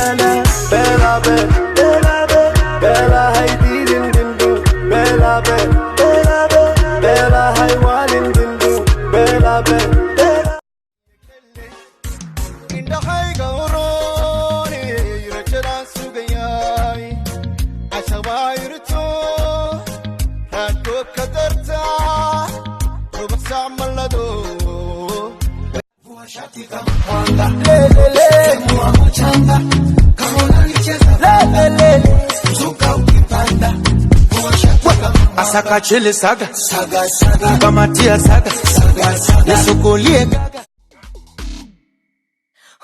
Bella, Bella, Bella, Bella, Bella, hey, didn't do. Bella, Bella, Bella, Bella, hey, walin do. Bella, Bella. In the high go, you're a chance to get I shall buy you to. And go Katarta, Robert Samalado. Asaka chile saga, kamatia saga, yesukulie gaga.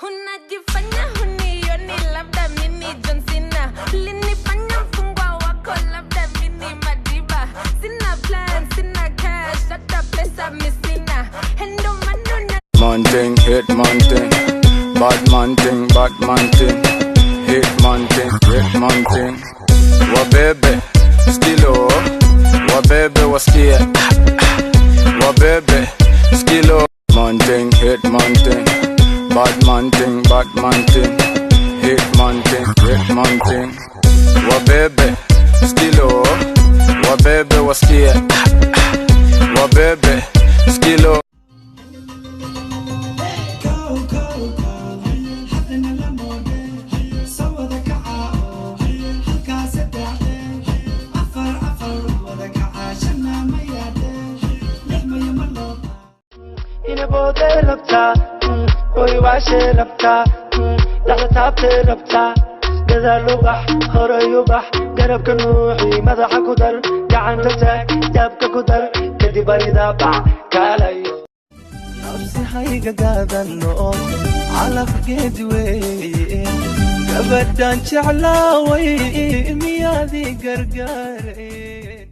Unajifanya hunioni labda mimi John Cena. Ulinifanya mfungwa wako labda mimi Madiba. Sina plan, sina cash, hata pesa misina. Hendo manuna Man thing, hit man thing, bad man thing, hit man thing, wa bebe, skilo, wa bebe wa skia, wa bebe, skilo. Man thing, hit man thing, bad man thing, hit man thing, wa bebe, skilo, wa bebe wa skia, wa bebe, skilo. Bote rabta, koi washe rabta, dakhla taabte rabta, gadal ubax, horay ubax, garabka nuuxi, madaxa ku dar, gacanta taag, daabka ku dar, kadib barida bac, kaalay. Nafsi hayga gaadano, calafgeedi weeye, gabadhaan jeclaaway, miyaadii gargaareen.